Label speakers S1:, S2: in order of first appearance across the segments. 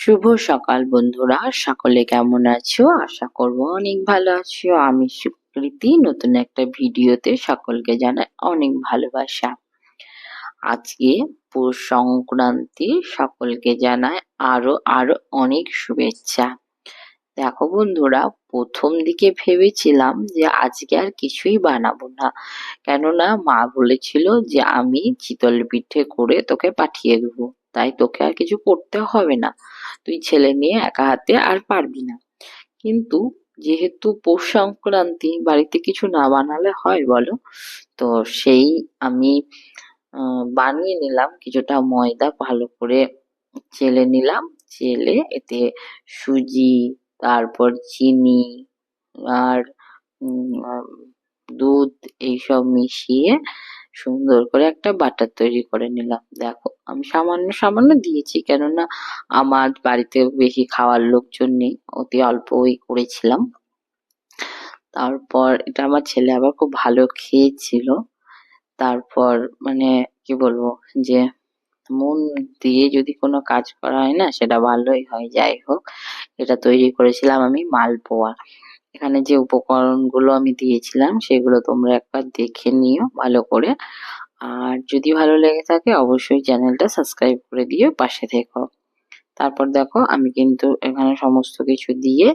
S1: শুভ সকাল বন্ধুরা, সকলে কেমন আছো? আশা করব অনেক ভালো আছো। আমি সুকৃতি নতুন একটা ভিডিওতে সকলকে জানাই অনেক ভালোবাসা। আজকে পৌষ সংক্রান্তি, সকলকে জানাই আরো আরো অনেক শুভেচ্ছা। দেখো বন্ধুরা, প্রথম দিকে ভেবেছিলাম যে আজকে আর কিছুই বানাবো না, কেননা মা বলেছিল যে আমি চিতল পিঠে করে তোকে পাঠিয়ে দেবো, তাই তোকে আর কিছু করতে হবে না, তুই ছেলে নিয়ে একা হাতে আর পারবি না। কিন্তু যেহেতু পৌষ সংক্রান্তি, বাড়িতে কিছু না বানালে হয় বলো? তো সেই আমি বানিয়ে নিলাম কিছুটা ময়দা, ভালো করে চেলে নিলাম। চেলে এতে সুজি, তারপর চিনি আর দুধ এইসব মিশিয়ে সুন্দর করে একটা বাটার তৈরি করে নিলাম। দেখো আমি সামান্য সামান্য দিয়েছি, কেননা আমার বাড়িতে বেশি খাওয়ার লোকজন নেই, অতি অল্পই করেছিলাম। তারপর এটা আমার ছেলে আবার খুব ভালো খেয়েছিল। তারপর মানে কি বলবো, যে মন দিয়ে যদি কোনো কাজ করা হয় না, সেটা ভালোই হয়। যাই হোক, এটা তৈরি করেছিলাম আমি মালপোয়া। এখানে যে উপকরণগুলো আমি দিয়েছিলাম সেগুলো তোমরা একবার দেখে নিও ভালো করে। আর যদি ভালো লেগে থাকে অবশ্যই চ্যানেলটা সাবস্ক্রাইব করে দিও, পাশে থেকো। তারপর দেখো আমি কিন্তু এখানে সমস্ত কিছু দিয়ে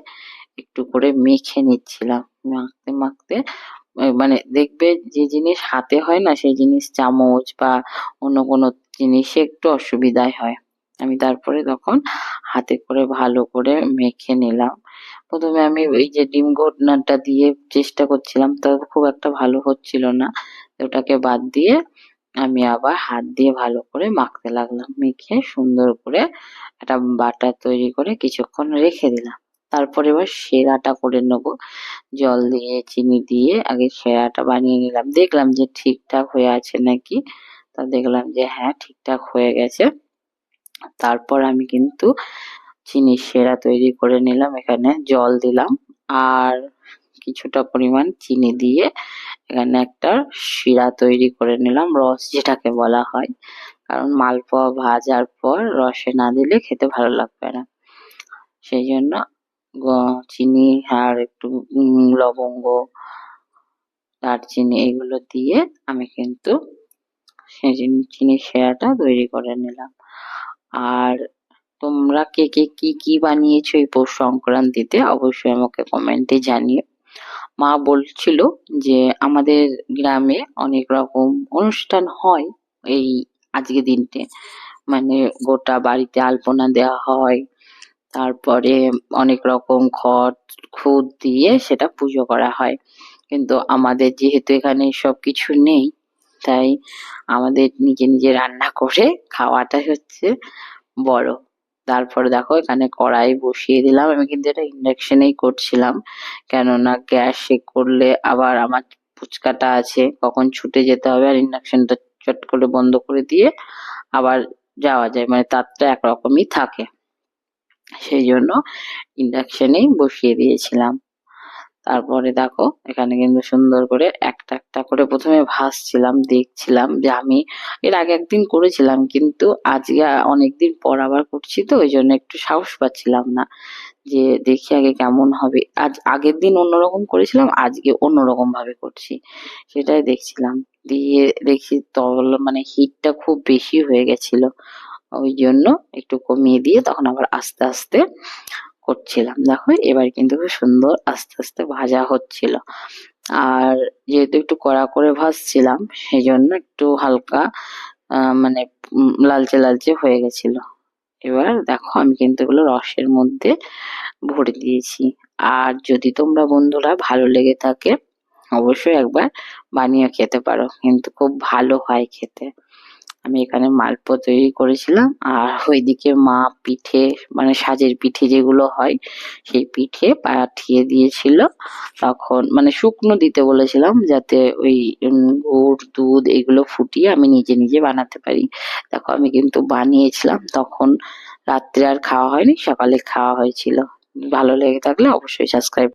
S1: একটু করে মেখে নিচ্ছিলাম। মাখতে মাখতে মানে দেখবে যে জিনিস হাতে হয় না, সেই জিনিস চামচ বা অন্য কোনো জিনিসে একটু অসুবিধাই হয়। আমি তারপরে তখন হাতে করে ভালো করে মেখে নিলাম। প্রথমে আমি ওই যে ডিম ঘটনাটা দিয়ে চেষ্টা করছিলাম, তো খুব একটা ভালো হচ্ছিল না, তো ওটাকে বাদ দিয়ে আমি আবার হাত দিয়ে ভালো করে মাখতে লাগলাম। মেখে সুন্দর করে একটা বাটার তৈরি করে কিছুক্ষণ রেখে দিলাম। তারপর এবার সেরাটা করে নেবো। জল দিয়ে চিনি দিয়ে আগে সেরাটা বানিয়ে নিলাম, দেখলাম যে ঠিকঠাক হয়ে আছে নাকি। তা দেখলাম যে হ্যাঁ, ঠিকঠাক হয়ে গেছে। তারপর আমি কিন্তু চিনির সেরা তৈরি করে নিলাম। এখানে জল দিলাম আর কিছুটা পরিমাণ চিনি দিয়ে এখানে একটা শিরা তৈরি করে নিলাম, রস যেটাকে বলা হয়। কারণ মালপোয়া ভাজার পর রসে না দিলে খেতে ভালো লাগবে না, সেই জন্য চিনি আর একটু লবঙ্গ, দারচিনি এগুলো দিয়ে আমি কিন্তু সেই চিনির সেরাটা তৈরি করে নিলাম। আর তোমরা কে কে কি কি বানিয়েছো এই পৌষ সংক্রান্তিতে অবশ্যই আমাকে কমেন্টে জানিও। মা বলছিল যে আমাদের গ্রামে অনেক রকম অনুষ্ঠান হয় এই আজকে দিনটে, মানে গোটা বাড়িতে আলপনা দেওয়া হয়, তারপরে অনেক রকম খড় খুদ দিয়ে সেটা পুজো করা হয়। কিন্তু আমাদের যেহেতু এখানে সব কিছু নেই, তাই আমাদের নিজে নিজে রান্না করে খাওয়াটাই হচ্ছে বড়। তারপরে দেখো এখানে কড়াই বসিয়ে দিলাম। আমি কিন্তু এটা ইন্ডাকশনেই করছিলাম, কেননা গ্যাসে করলে আবার আমার ফুচকাটা আছে, কখন ছুটে যেতে হবে, আর ইন্ডাকশনটা চট করে বন্ধ করে দিয়ে আবার যাওয়া যায়, মানে তারটা একরকমই থাকে, সেই জন্য ইন্ডাকশনেই বসিয়ে দিয়েছিলাম। তারপরে দেখো এখানে কিন্তু সুন্দর করে একটা একটা করে প্রথমে ভাজছিলাম, দেখছিলাম যে আমি এর আগে একদিন করেছিলাম, কিন্তু আজকে অনেকদিন পর আবার করছি, তো ওই জন্য একটু সাহস পাচ্ছিলাম না, যে দেখি আগে কেমন হবে। আজ আগের দিন অন্যরকম করেছিলাম, আজকে অন্যরকম ভাবে করছি, সেটাই দেখছিলাম। দিয়ে দেখি তল মানে হিটটা খুব বেশি হয়ে গেছিল, ওই জন্য একটু কমিয়ে দিয়ে তখন আবার আস্তে আস্তে করছিলাম। দেখো এবার কিন্তু খুব সুন্দর আস্তে আস্তে ভাজা হচ্ছিল। আর যেহেতু একটু কড়া করে ভাজছিলাম, সেই জন্য একটু হালকা মানে লালচে লালচে হয়ে গেছিল। এবার দেখো আমি কিন্তু এগুলো রসের মধ্যে ভরে দিয়েছি। আর যদি তোমরা বন্ধুরা ভালো লেগে থাকে অবশ্যই একবার বানিয়ে খেতে পারো, কিন্তু খুব ভালো হয় খেতে। আমি এখানে মালপোয়া তৈরি করেছিলাম, আর ওইদিকে মা পিঠে মানে সাজের পিঠে যেগুলো হয় সেই পিঠে পাঠিয়ে দিয়েছিল। তখন মানে শুকনো দিতে বলেছিলাম, যাতে ওই গুড় দুধ এগুলো ফুটিয়ে আমি নিজে নিজে বানাতে পারি। দেখো আমি কিন্তু বানিয়েছিলাম, তখন রাত্রে আর খাওয়া হয়নি, সকালে খাওয়া হয়েছিল। ভালো লেগে থাকলে অবশ্যই সাবস্ক্রাইব